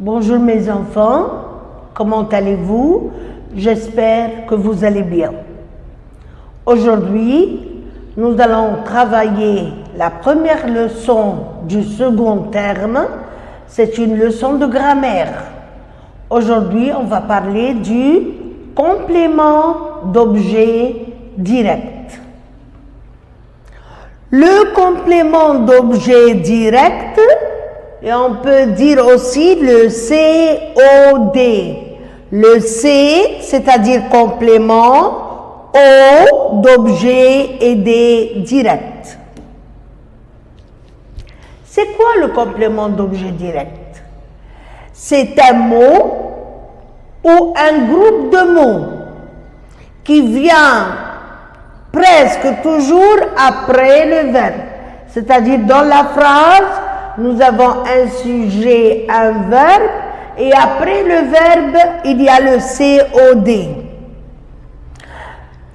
Bonjour mes enfants, comment allez-vous? J'espère que vous allez bien. Aujourd'hui, nous allons travailler la première leçon du second terme. C'est une leçon de grammaire. Aujourd'hui, on va parler du complément d'objet direct. Le complément d'objet direct, et on peut dire aussi le COD. Le C, c'est-à-dire complément, O d'objet aidé direct. C'est quoi le complément d'objet direct? C'est un mot ou un groupe de mots qui vient presque toujours après le verbe. C'est-à-dire dans la phrase, nous avons un sujet, un verbe, et après le verbe, il y a le COD.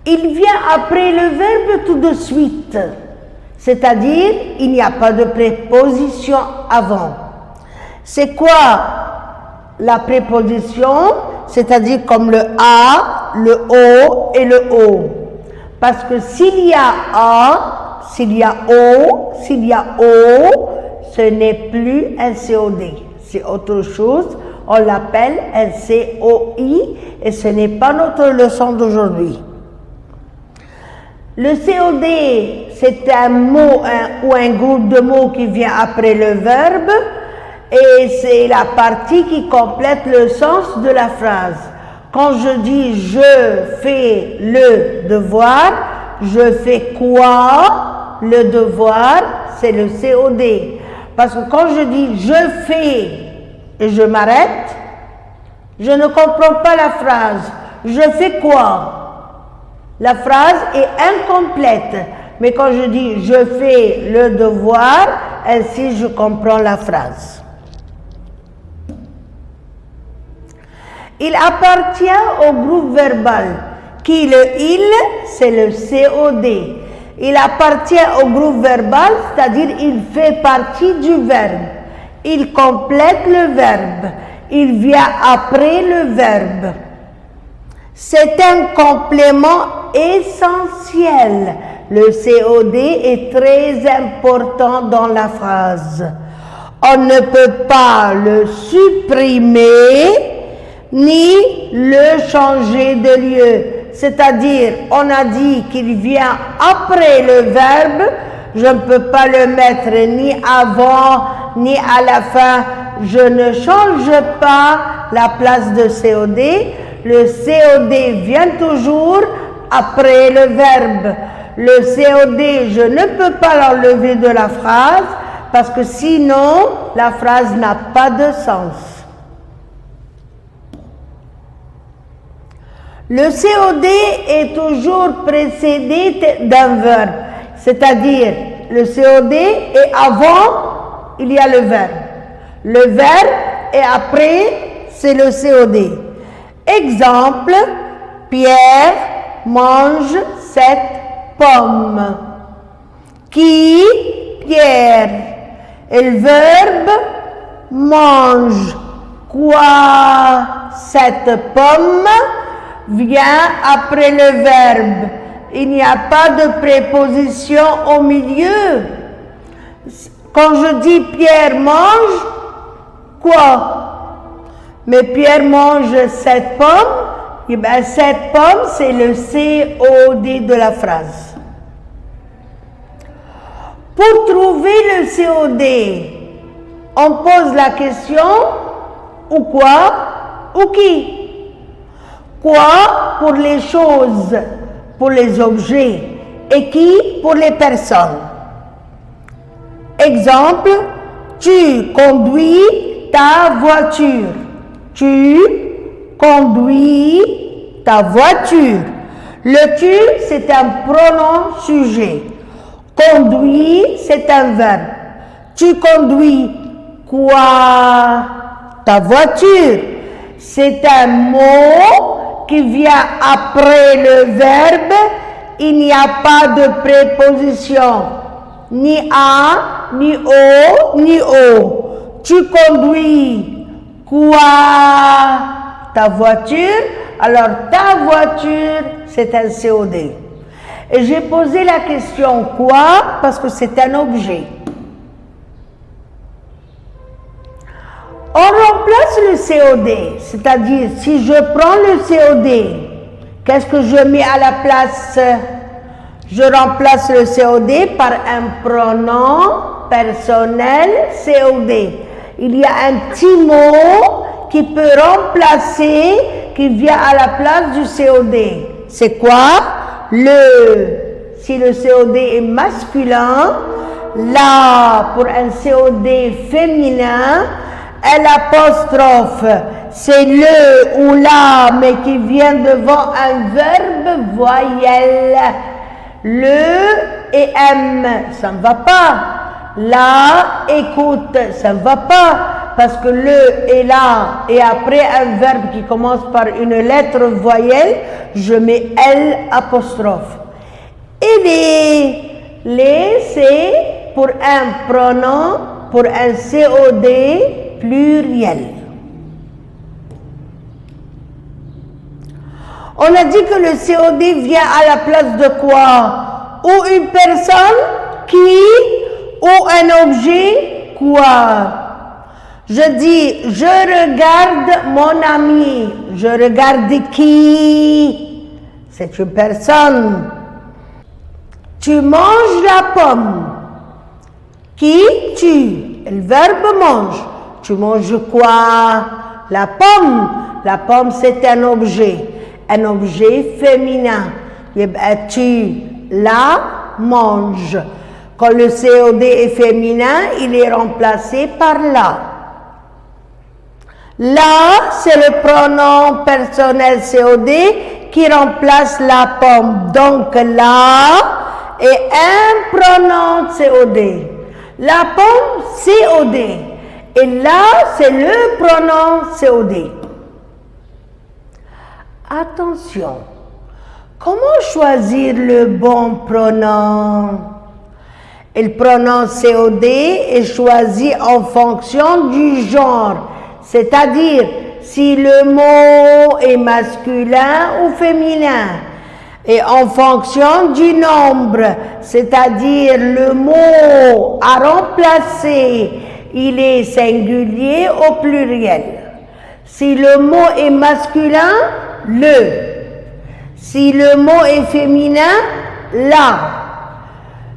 Il vient après le verbe tout de suite, c'est-à-dire il n'y a pas de préposition avant. C'est quoi la préposition? C'est-à-dire comme le A, le O et le O. Parce que s'il y a A, s'il y a O, s'il y a O, ce n'est plus un COD, c'est autre chose, on l'appelle un COI et ce n'est pas notre leçon d'aujourd'hui. Le COD, c'est un mot ou un groupe de mots qui vient après le verbe et c'est la partie qui complète le sens de la phrase. Quand je dis « je fais le devoir », je fais quoi? Le devoir, c'est le COD. Parce que quand je dis « je fais » et je m'arrête, je ne comprends pas la phrase. Je fais quoi? La phrase est incomplète. Mais quand je dis « je fais le devoir », ainsi je comprends la phrase. Il appartient au groupe verbal qui le « il », c'est le COD. Il appartient au groupe verbal, c'est-à-dire il fait partie du verbe. Il complète le verbe. Il vient après le verbe. C'est un complément essentiel. Le COD est très important dans la phrase. On ne peut pas le supprimer ni le changer de lieu. C'est-à-dire, on a dit qu'il vient après le verbe, je ne peux pas le mettre ni avant, ni à la fin. Je ne change pas la place de COD. Le COD vient toujours après le verbe. Le COD, je ne peux pas l'enlever de la phrase parce que sinon, la phrase n'a pas de sens. Le COD est toujours précédé d'un verbe, c'est-à-dire le COD et avant, il y a le verbe. Le verbe et après, c'est le COD. Exemple, Pierre mange 7 pommes. Qui? Pierre. Et le verbe mange. Quoi? 7 pommes vient après le verbe. Il n'y a pas de préposition au milieu. Quand je dis Pierre mange, quoi? Mais Pierre mange 7 pommes, et bien 7 pommes, c'est le COD de la phrase. Pour trouver le COD, on pose la question ou quoi ou qui? Quoi pour les choses, pour les objets, et qui pour les personnes. Exemple, tu conduis ta voiture. Tu conduis ta voiture. Le tu, c'est un pronom sujet. Conduit, c'est un verbe. Tu conduis quoi? Ta voiture. C'est un mot qui vient après le verbe, il n'y a pas de préposition, ni à, ni au, ni au. Tu conduis Quoi? Ta voiture? Alors, ta voiture, c'est un COD. Et j'ai posé la question quoi? Parce que c'est un objet. On remplace le COD, c'est-à-dire si je prends le COD, qu'est-ce que je mets à la place? Je remplace le COD par un pronom personnel COD. Il y a un petit mot qui peut remplacer, qui vient à la place du COD. C'est quoi? Le. Si le COD est masculin, la pour un COD féminin, l'apostrophe, c'est le ou la, mais qui vient devant un verbe voyelle. Le et M, ça ne va pas. La, écoute, ça ne va pas. Parce que le et la, et après un verbe qui commence par une lettre voyelle, je mets L apostrophe. Et les c'est pour un pronom, pour un COD pluriel. On a dit que le COD vient à la place de quoi? Ou une personne, qui, ou un objet, quoi? Je dis, je regarde mon ami. Je regarde qui? C'est une personne. Tu manges la pomme. Qui? Tu. Le verbe mange. Tu manges quoi? La pomme. La pomme, c'est un objet. Un objet féminin. Tu la manges. Quand le COD est féminin, il est remplacé par la. La, c'est le pronom personnel COD qui remplace la pomme. Donc, la est un pronom COD. La pomme, COD. Et là, c'est le pronom COD. Attention, comment choisir le bon pronom? Et le pronom COD est choisi en fonction du genre, c'est-à-dire si le mot est masculin ou féminin, et en fonction du nombre, c'est-à-dire le mot à remplacer, il est singulier ou pluriel. Si le mot est masculin, le. Si le mot est féminin, la.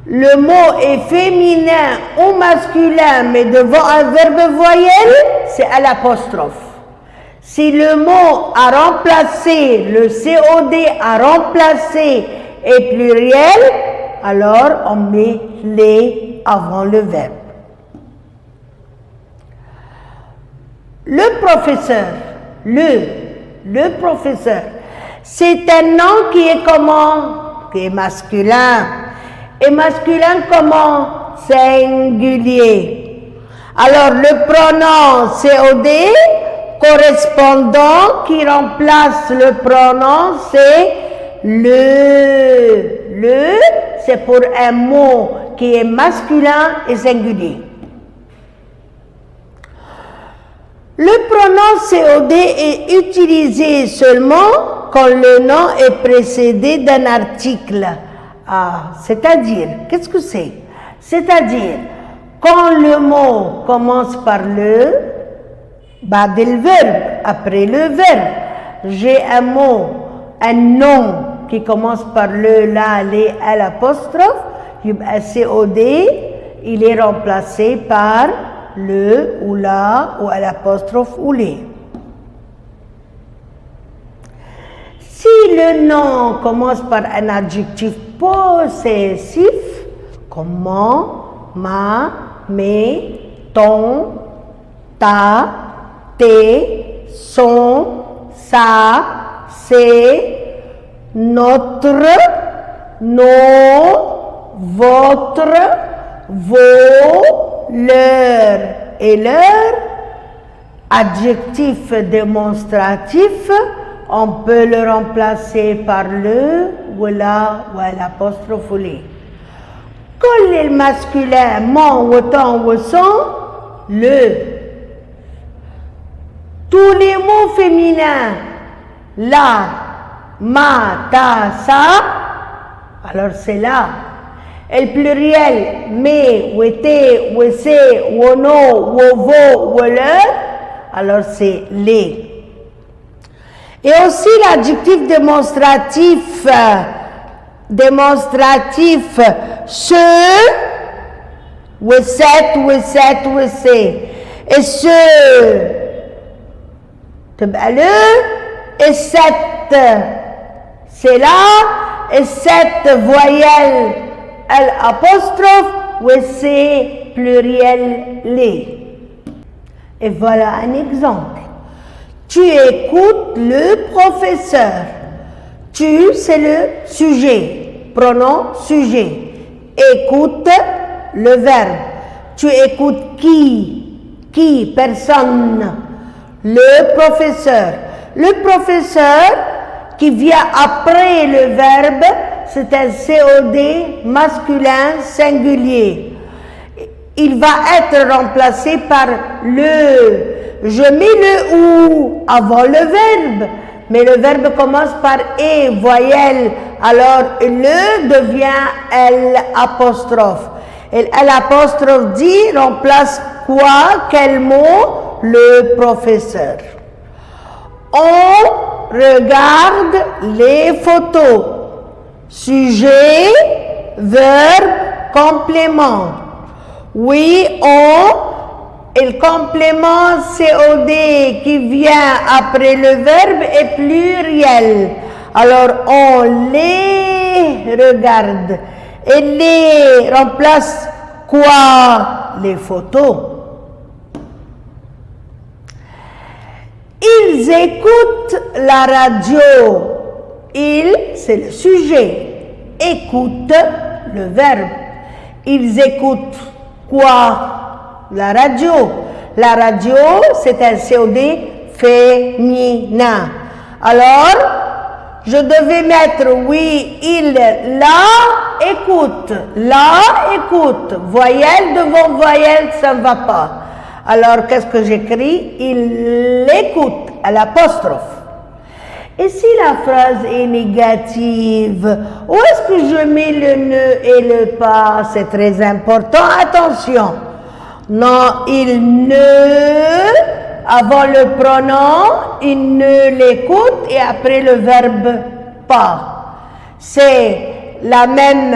Le mot est féminin ou masculin, mais devant un verbe voyelle, c'est à l'apostrophe. Si le mot à remplacer, le COD à remplacer est pluriel, alors on met les avant le verbe. Le professeur, le professeur, c'est un nom qui est comment? Qui est masculin. Et masculin comment? Singulier. Alors le pronom COD correspondant qui remplace le pronom c'est le. Le, c'est pour un mot qui est masculin et singulier. Le pronom COD est utilisé seulement quand le nom est précédé d'un article. C'est-à-dire, qu'est-ce que c'est? C'est-à-dire, quand le mot commence par le, بعد الverbe, après le verbe, j'ai un mot, un nom qui commence par le, la, les, l'apostrophe, يبقى COD, il est remplacé par le ou la ou l'apostrophe ou les. Si le nom commence par un adjectif possessif, comme mon, ma, mes, ton, ta, tes, son, sa, c'est, notre, nos, votre, vos, leur. Et leur, adjectif démonstratif, on peut le remplacer par le, ou la, ou l'apostrophe ou les. Quand les masculins, mon, ou ton, ou son, le. féminin, la, ma, ta, sa, alors c'est la. Et le pluriel, me, wete, wese, wono, wovo, wole, alors c'est les. Et aussi l'adjectif démonstratif, ce, weset, weset, wese. Et ce, et cette, c'est là, et cette voyelle, l'apostrophe, wese, pluriel, les. Et voilà un exemple. Tu écoutes le professeur. Tu, c'est le sujet, pronom sujet. Écoute, le verbe. Tu écoutes qui, personne. Le professeur. Le professeur qui vient après le verbe, c'est un COD masculin singulier. Il va être remplacé par le. Je mets le ou avant le verbe, mais le verbe commence par et, voyelle, alors le devient L apostrophe. Et L apostrophe dit remplace quoi, quel mot? Le professeur. On regarde les photos. Sujet, verbe, complément. Oui, on. Et le complément COD qui vient après le verbe est pluriel. Alors, on les regarde. Et les remplace quoi? Les photos. Ils écoutent la radio. Ils, c'est le sujet. Écoute, le verbe. Ils écoutent quoi? La radio. La radio, c'est un COD féminin. Alors, je devais mettre oui, il, la, écoute. La, écoute. Voyelle devant voyelle, ça ne va pas. Alors, qu'est-ce que j'écris? Il l'écoute, à l'apostrophe. Et si la phrase est négative, où est-ce que je mets le ne et le pas? C'est très important. Attention. Non, il ne, avant le pronom, il ne l'écoute et après le verbe pas. C'est la même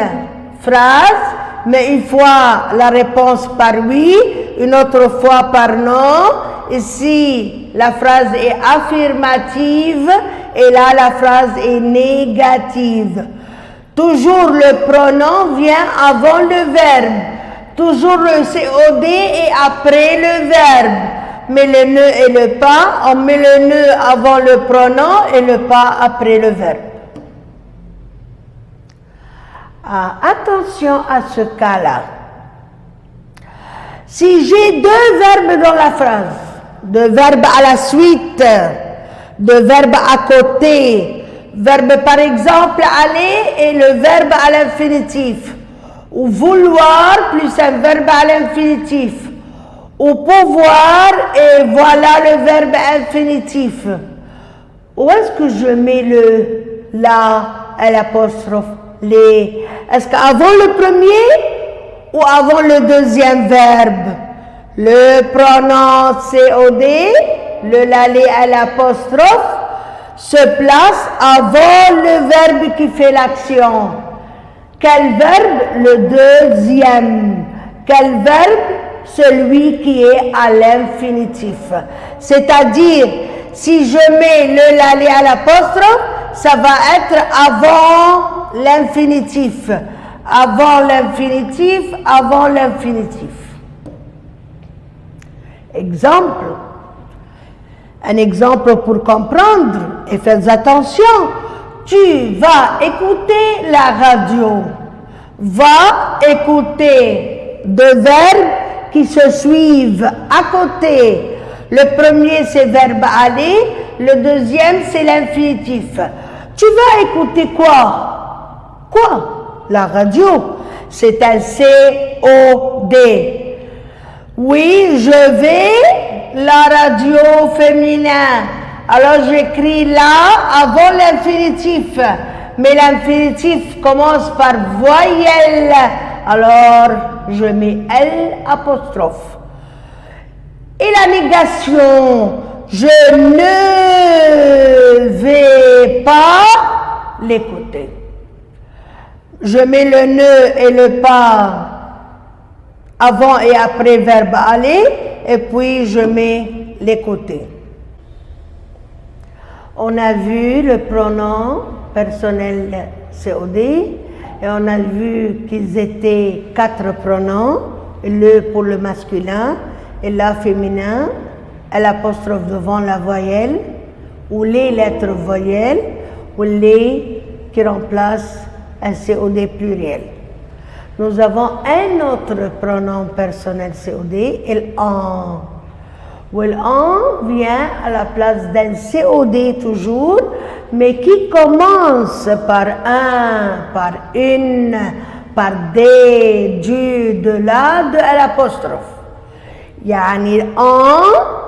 phrase, mais une fois la réponse par oui, une autre fois par non. Ici, la phrase est affirmative et là, la phrase est négative. Toujours le pronom vient avant le verbe. Toujours le COD et après le verbe. Mais le ne et le pas, on met le ne avant le pronom et le pas après le verbe. Attention à ce cas-là. Si j'ai deux verbes dans la phrase, deux verbes à la suite, deux verbes à côté, verbe par exemple aller et le verbe à l'infinitif, ou vouloir plus un verbe à l'infinitif, ou pouvoir et voilà le verbe infinitif. Où est-ce que je mets le la à l'apostrophe les? Est-ce qu'avant le premier ou avant le deuxième verbe? Le pronom COD, le l'aller à l'apostrophe, se place avant le verbe qui fait l'action. Quel verbe? Le deuxième. Quel verbe? Celui qui est à l'infinitif. C'est-à-dire, si je mets le l'aller à l'apostrophe, ça va être avant l'infinitif. Avant l'infinitif, avant l'infinitif. Exemple. Un exemple pour comprendre, et faites attention. Tu vas écouter la radio. Va écouter deux verbes qui se suivent à côté. Le premier, c'est verbe aller. Le deuxième, c'est l'infinitif. Tu vas écouter quoi? Quoi? La radio. C'est un COD. Oui, je vais. La radio féminin. Alors j'écris là avant l'infinitif. Mais l'infinitif commence par voyelle. Alors je mets L apostrophe. Et la négation, je ne vais pas l'écouter. Je mets le ne et le pas avant et après verbe aller, et puis je mets l'écouter. On a vu le pronom personnel COD, et on a vu qu'ils étaient 4 pronoms, le pour le masculin, et la féminin, l'apostrophe devant la voyelle, ou les lettres voyelles, ou les qui remplacent un COD pluriel. Nous avons un autre pronom personnel COD, il en. Où il en vient à la place d'un COD toujours, mais qui commence par un, par une, par des, du, de la, de l'apostrophe. Yani en,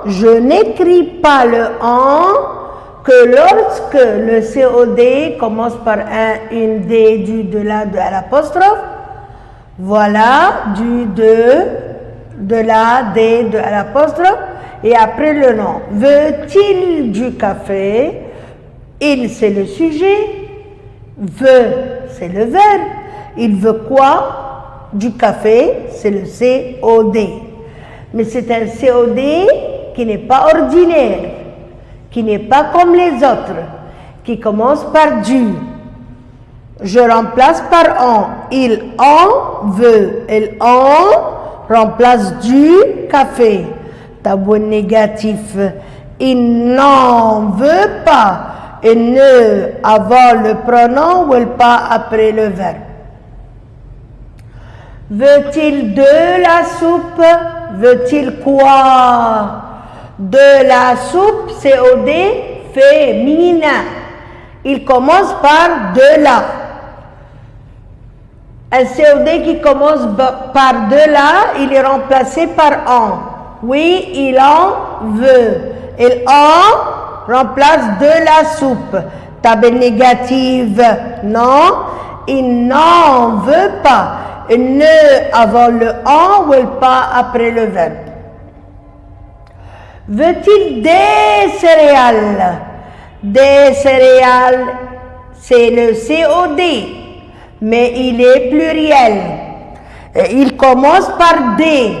je n'écris pas le en que lorsque le COD commence par un, une, des, du, de la, de l'apostrophe. Voilà, du, de la, des, de l'apostrophe. Et après le nom. Veut-il du café? Il, c'est le sujet. Veut, c'est le verbe. Il veut quoi? Du café, c'est le COD. Mais c'est un COD qui n'est pas ordinaire, qui n'est pas comme les autres, qui commence par du. Je remplace par en. Il en veut. Il en remplace du café. Tabou négatif. Il n'en veut pas. Et ne avant le pronom ou le pas après le verbe. Veut-il de la soupe? Veut-il quoi? De la soupe, COD féminin. Il commence par de la. Un COD qui commence par de la, il est remplacé par en. Oui, il en veut. Il en remplace de la soupe. Table négative, non. Il n'en veut pas. Ne avant le en ou le pas après le verbe. Veut-il des céréales? Des céréales, c'est le COD, mais il est pluriel. Et il commence par des.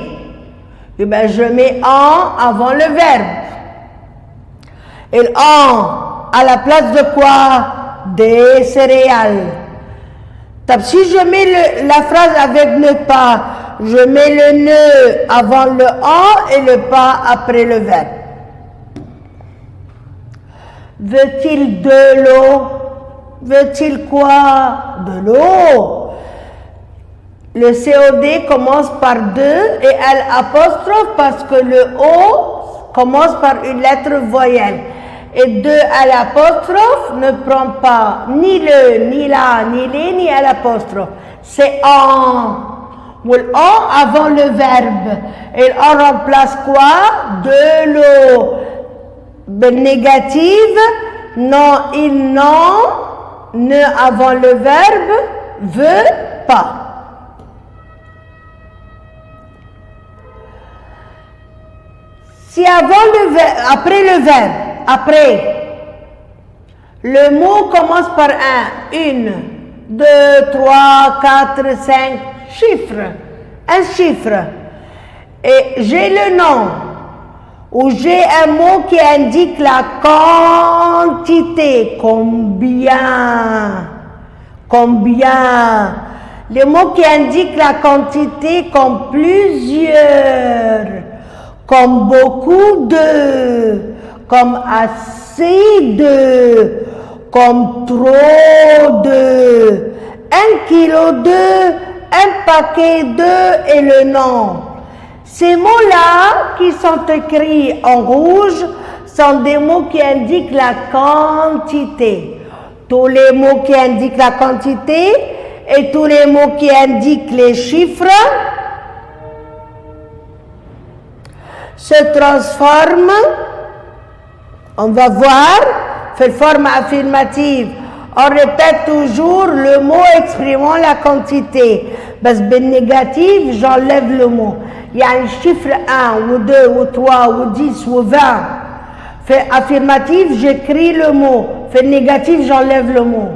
Et bien, je mets en avant le verbe. Et en, à la place de quoi? Des céréales. Si je mets la phrase avec ne pas, je mets le ne avant le en et le pas après le verbe. Veut-il de l'eau? Veut-il quoi? De l'eau. Le COD commence par deux et l'apostrophe parce que le O commence par une lettre voyelle. Et de à l'apostrophe ne prend pas ni le, ni la, ni les, ni à l'apostrophe. C'est en. Ou en avant le verbe. Et on remplace quoi? De l'eau. Négative. Non, il n'en. Ne avant le verbe. Veut pas. Si avant le verbe, après le verbe, après, le mot commence par un, une, deux, trois, quatre, cinq, chiffres, un chiffre, et j'ai le nom, ou j'ai un mot qui indique la quantité, combien, le mot qui indique la quantité comme plusieurs, comme beaucoup de, comme assez de, comme trop de, 1 kilo de, un paquet de et le nom. Ces mots-là qui sont écrits en rouge sont des mots qui indiquent la quantité. Tous les mots qui indiquent la quantité et tous les mots qui indiquent les chiffres se transforment On va voir, fait forme affirmative. On répète toujours le mot exprimant la quantité. Parce que négatif, j'enlève le mot. Il y a un chiffre 1, ou 2, ou 3, ou 10, ou 20. Fait affirmatif, j'écris le mot. Fait négatif, j'enlève le mot.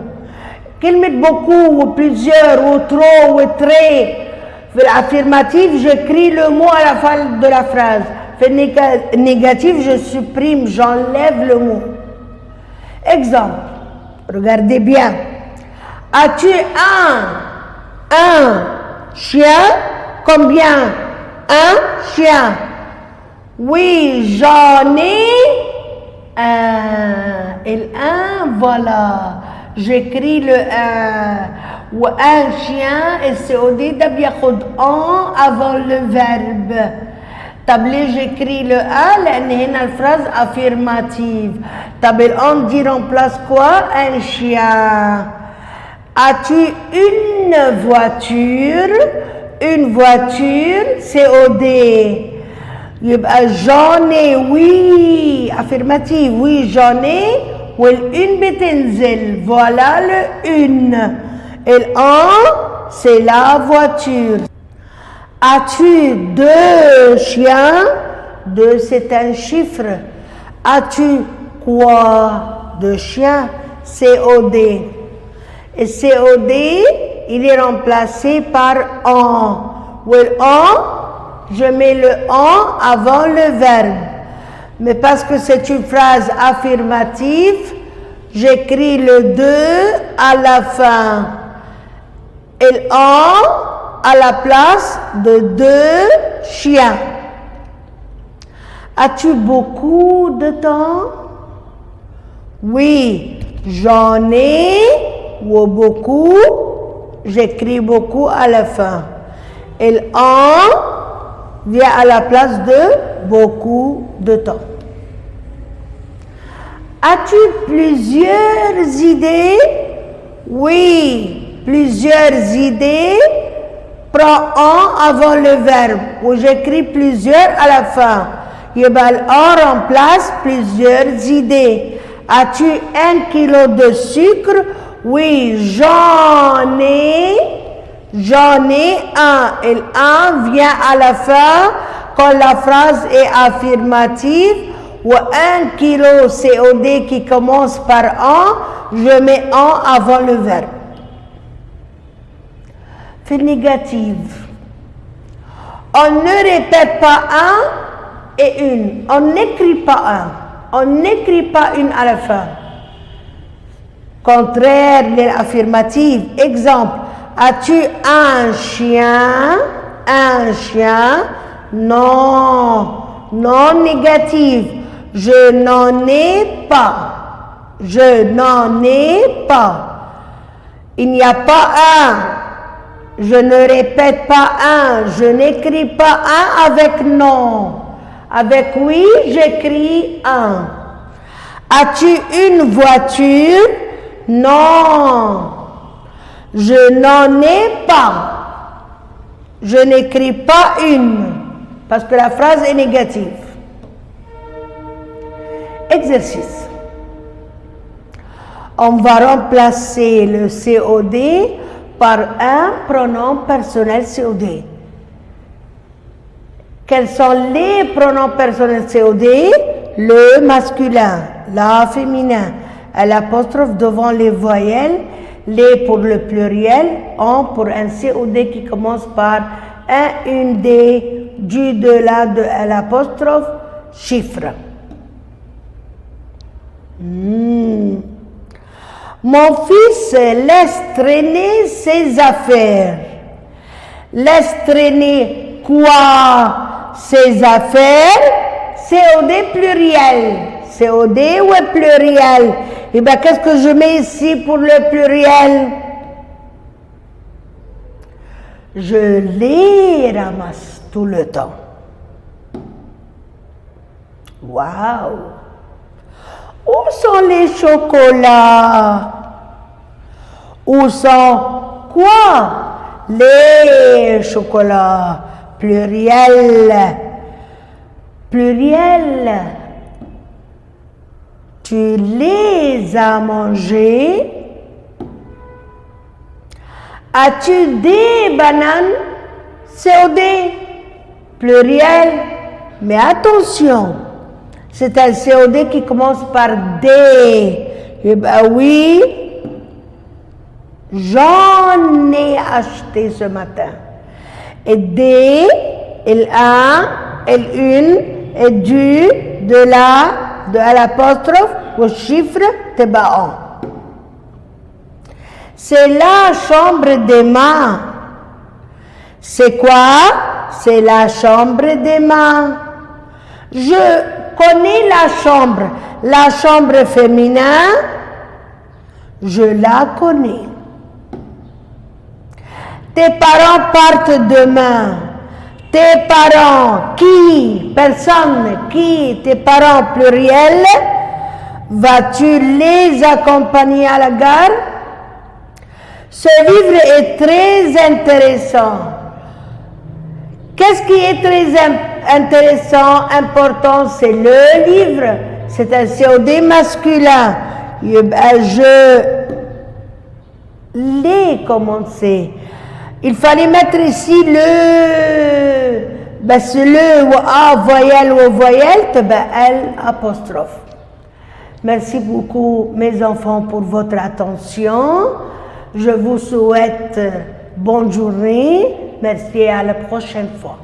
Qu'il mette beaucoup, ou plusieurs, ou trop, ou très. Fait affirmatif, j'écris le mot à la fin de la phrase. Fait négatif, je supprime, j'enlève le mot. Exemple, regardez bien. As-tu un chien? Combien? Un chien. Oui, j'en ai un. Et un, voilà. J'écris le un. Ou un chien, et c'est au début d'abord en avant le verbe. Tablé, j'écris le a, la phrase affirmative. Tablé, on dit remplace quoi? Un chien. As-tu une voiture? Une voiture, COD. J'en ai, oui. Affirmative, oui, j'en ai. Ou une bétenzel. Voilà le une. Et en, c'est la voiture. As-tu deux chiens? Deux, c'est un chiffre. As-tu quoi? Deux chiens. COD. Et COD, il est remplacé par en. Ou en, je mets le en avant le verbe. Mais parce que c'est une phrase affirmative, j'écris le 2 à la fin. Et en à la place de deux chiens. As-tu beaucoup de temps? Oui, j'en ai, ou beaucoup, j'écris beaucoup à la fin. Et en vient à la place de beaucoup de temps. As-tu plusieurs idées? Oui, plusieurs idées. Prends en avant le verbe, où j'écris plusieurs à la fin. En remplace plusieurs idées. As-tu 1 kilo de sucre? Oui, j'en ai un. Et un vient à la fin quand la phrase est affirmative. Ou 1 kilo COD qui commence par en, je mets en avant le verbe. Fait négative. On ne répète pas un et une. On n'écrit pas un. On n'écrit pas une à la fin. Contraire, l'affirmative. Exemple. As-tu un chien? Un chien? Non. Non négative. Je n'en ai pas. Je n'en ai pas. Il n'y a pas un. Je ne répète pas un, je n'écris pas un avec non. Avec oui, j'écris un. As-tu une voiture? Non. Je n'en ai pas. Je n'écris pas une, parce que la phrase est négative. Exercice. On va remplacer le COD par un pronom personnel COD. Quels sont les pronoms personnels COD? Le masculin, la féminin, l'apostrophe devant les voyelles, les pour le pluriel, en pour un COD qui commence par un, une, des, du, de, la, de, l'apostrophe, chiffre. Mon fils laisse traîner ses affaires. Laisse traîner quoi? Ses affaires. COD pluriel. COD ou pluriel? Et bien, qu'est-ce que je mets ici pour le pluriel? Je les ramasse tout le temps. Waouh! Où sont les chocolats? Où sont quoi? Les chocolats. Pluriel. Pluriel. Tu les as mangés. As-tu des bananes? COD, pluriel. Mais attention, c'est un COD qui commence par D. Eh bien oui, j'en ai acheté ce matin. Et D, L1, L1 est dû de à l'apostrophe au chiffre تبعهم. C'est la chambre d'Emma. C'est quoi? C'est la chambre d'Emma. Je connais la chambre féminin, je la connais. Tes parents partent demain. Tes parents, qui? Personne, qui? Tes parents pluriel. Vas-tu les accompagner à la gare? Ce livre est très intéressant. Qu'est-ce qui est très intéressant, important? C'est le livre. C'est un COD masculin. Je l'ai commencé. Il fallait mettre ici le A voyelle ou voyelle, L apostrophe. Merci beaucoup mes enfants pour votre attention. Je vous souhaite bonne journée. Merci et à la prochaine fois.